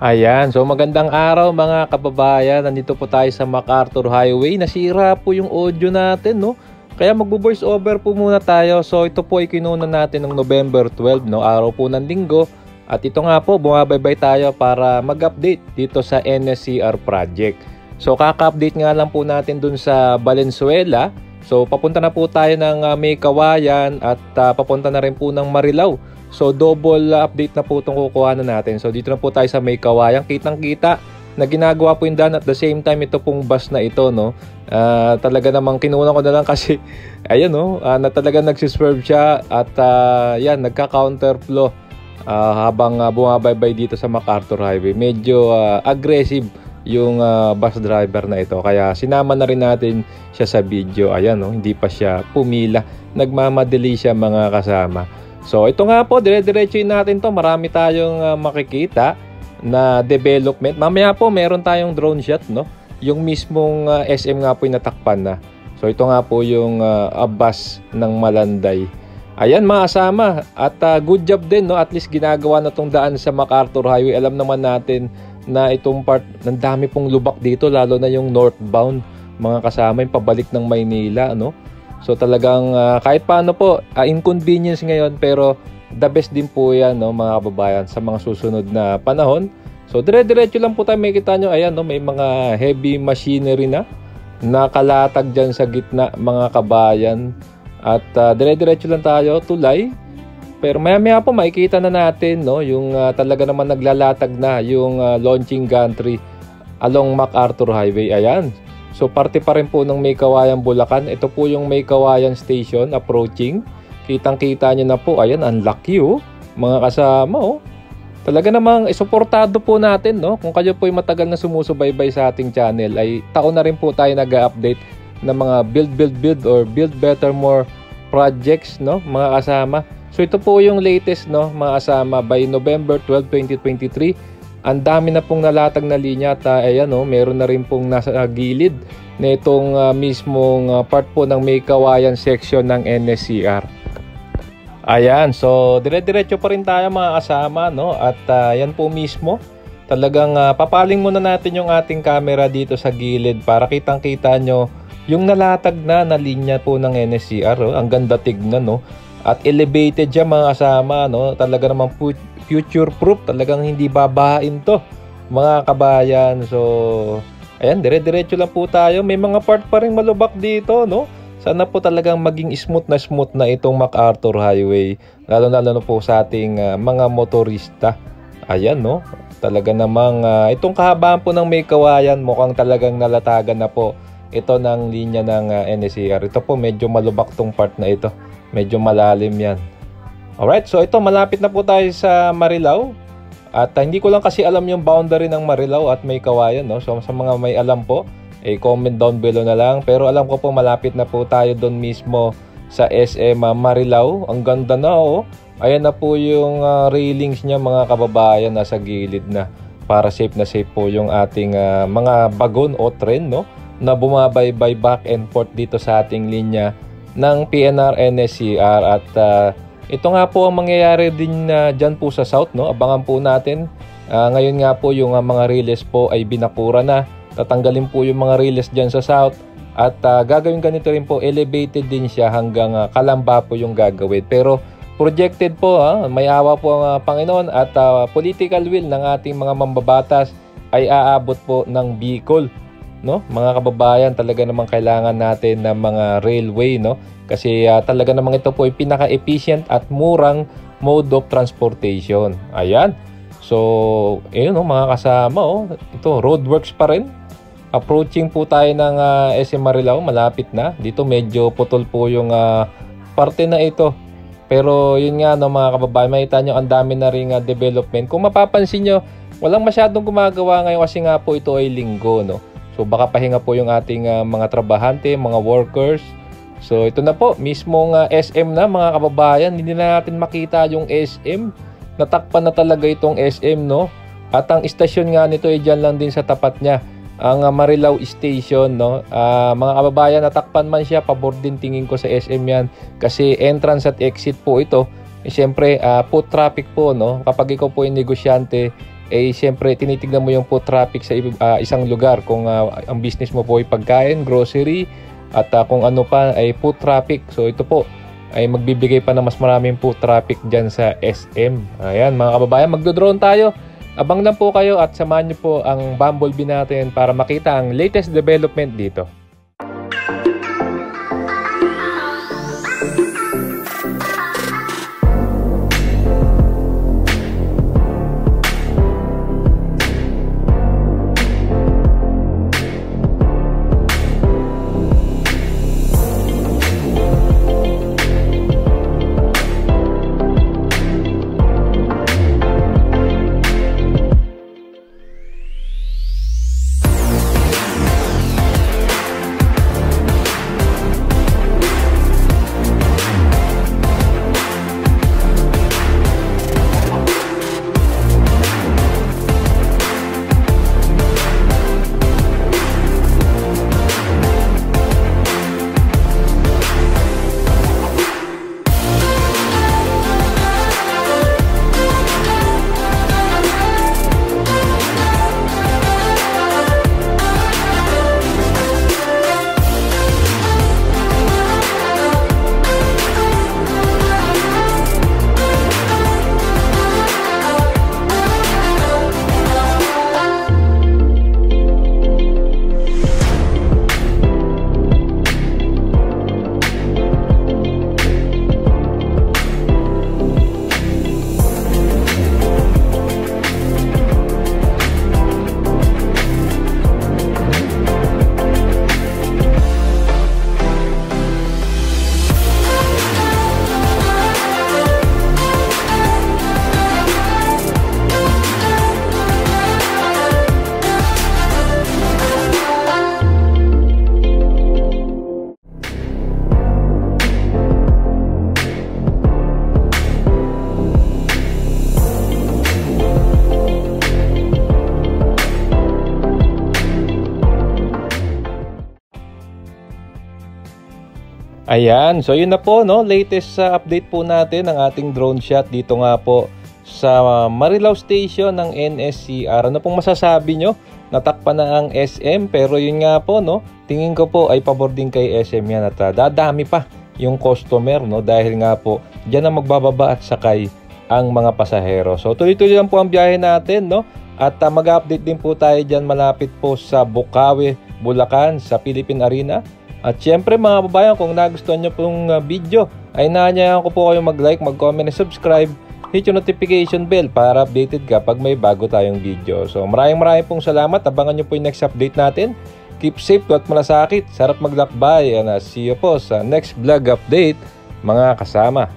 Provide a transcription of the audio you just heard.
Ayan, so magandang araw mga kababayan. Nandito po tayo sa MacArthur Highway. Nasira po yung audio natin, no? Kaya magbo-voice over po muna tayo. So ito po ay kinuna natin ng November 12, no? Araw po ng linggo. At ito nga po, bumabaybay tayo para mag-update dito sa NSCR project. So kaka-update nga lang po natin dun sa Valenzuela. So papunta na po tayo ng May Kawayan at papunta na rin po ng Marilao. So double update na po itong kukuhanan natin. So dito na po tayo sa May Kawayan. Kitang-kita na ginagawa po yung daan at the same time ito pong bus na ito, no. Talaga namang kinuha ko na lang kasi ayun, no, na talaga nagsiswerve siya at yan, nagka-counterflow habang bumabaybay dito sa MacArthur Highway. Medyo aggressive yung bus driver na ito. Kaya sinama na rin natin siya sa video. Ayan, no, hindi pa siya pumila. Nagmamadali siya mga kasama. So ito nga po, dire-diretsuin natin to. Marami tayong makikita na development. Mamaya po meron tayong drone shot, no? Yung mismong SM nga po yung natakpan na. So ito nga po yung bus ng Malanday. Ayan mga kasama. At good job din, no? At least ginagawa na tong daan sa MacArthur Highway. Alam naman natin na itong part, ng dami pong lubak dito, lalo na yung northbound mga kasama, yung pabalik ng Maynila, no? So talagang kahit paano po, inconvenience ngayon, pero the best din po yan, no, mga kababayan, sa mga susunod na panahon. So dire-diretso lang po tayo, makikita nyo, ayan, no, may mga heavy machinery na nakalatag dyan sa gitna mga kabayan. At dire-diretso lang tayo, tulay. Pero maya-maya po makikita na natin, no, yung talaga naman naglalatag na yung launching gantry along MacArthur Highway. Ayan. So parte pa rin po ng May Kawayan, Bulacan. Ito po yung May Kawayan Station approaching. Kitang-kita nyo na po. Ayan, ang laki, oh, mga kasama, oh. Talaga namang isuportado po natin, no? Kung kayo po ay matagal na sumusubaybay sa ating channel, ay taon na rin po tayo nag-update ng mga build or build better more projects, no, mga kasama. So ito po yung latest, no, mga kasama, by November 12, 2023. Ang dami na pong nalatag na linya at ayan, no, meron na rin pong nasa gilid na itong mismong part po ng May Kawayan section ng NSCR. Ayan, so dire-diretso pa rin tayo mga kasama, no, at yan po mismo. Talagang papaling muna natin yung ating camera dito sa gilid para kitang-kita nyo yung nalatag na linya po ng NSCR. Oh. Ang ganda tignan, no, at elevated siya mga kasama, no. Talaga namang future proof, talagang hindi babahain to mga kabayan. So ayan, dire-diretso lang po tayo. May mga part pa rin malubak dito, no. Sana po talagang maging smooth na itong MacArthur Highway, lalo na po sa ating mga motorista. Ayan, no, talaga namang itong kahabaan po ng May Kawayan, mukhang talagang nalatagan na po ito ng linya ng NSCR. Ito po medyo malubak tong part na ito, medyo malalim yan. Alright, so ito, malapit na po tayo sa Marilao. At hindi ko lang kasi alam yung boundary ng Marilao at May Kawayan, no? So sa mga may alam po, comment down below na lang. Pero alam ko po malapit na po tayo doon mismo sa SM Marilao. Ang ganda na, oh. Ayan na po yung railings niya mga kababayan, nasa gilid na. Para safe na safe po yung ating mga bagon o tren, no, na bumabaybay back and forth dito sa ating linya ng PNR NSCR. At ito nga po ang mangyayari din dyan po sa south, no. Abangan po natin. Ngayon nga po yung mga relays po ay binakura na. Tatanggalin po yung mga relays dyan sa south. At gagawin ganito rin po, elevated din siya hanggang Kalamba po yung gagawin. Pero projected po, may awa po ang Panginoon at political will ng ating mga mambabatas ay aabot po ng Bicol. No, mga kababayan, talaga namang kailangan natin ng mga railway, no, kasi talaga namang ito po ay pinaka-efficient at murang mode of transportation. Ayan, so ayun, no, mga kasama, oh, ito roadworks pa rin. Approaching po tayo ng SM Marilao, malapit na. Dito medyo putol po yung parte na ito, pero yun nga, no, mga kababayan, makita nyo ang dami na ring development. Kung mapapansin nyo, walang masyadong gumagawa ngayon kasi nga po ito ay linggo, no. So baka pahinga po yung ating mga trabahante, mga workers. So ito na po, mismong SM na mga kababayan. Hindi na natin makita yung SM. Natakpan na talaga itong SM, no. At ang istasyon nga nito ay dyan lang din sa tapat niya, ang Marilao Station, no. Mga kababayan, natakpan man siya, pabor din tingin ko sa SM yan. Kasi entrance at exit po ito. Siyempre, foot traffic po, no. Kapag ikaw po ay negosyante, eh syempre tinitignan mo yung foot traffic sa isang lugar kung ang business mo po ay pagkain, grocery at kung ano pa ay foot traffic. So ito po ay magbibigay pa ng mas maraming foot traffic dyan sa SM. Ayan mga kababayan, magdo-drone tayo. Abang lang po kayo at samahan nyo po ang Bumblebee natin para makita ang latest development dito. Ayan, so yun na po, no, latest update po natin ng ating drone shot dito nga po sa Marilao Station ng NSCR. Ano pong masasabi nyo? Natakpan na ang SM, pero yun nga po, no, tingin ko po ay pabor din kay SM yan at dadami pa yung customer, no, dahil nga po dyan na magbababa at sakay ang mga pasahero. So tuloy-tuloy lang po ang biyahe natin, no, at mag-update din po tayo dyan malapit po sa Bukawi, Bulacan, sa Philippine Arena. At syempre mga kababayan, kung nagustuhan nyo pong video, ay naanyayahan ko po kayo mag-like, mag-comment, and subscribe. Hit yung notification bell para updated ka pag may bago tayong video. So maraming pong salamat. Abangan nyo po yung next update natin. Keep safe, at malasakit. Sarap maglakbay. And see you po sa next vlog update mga kasama.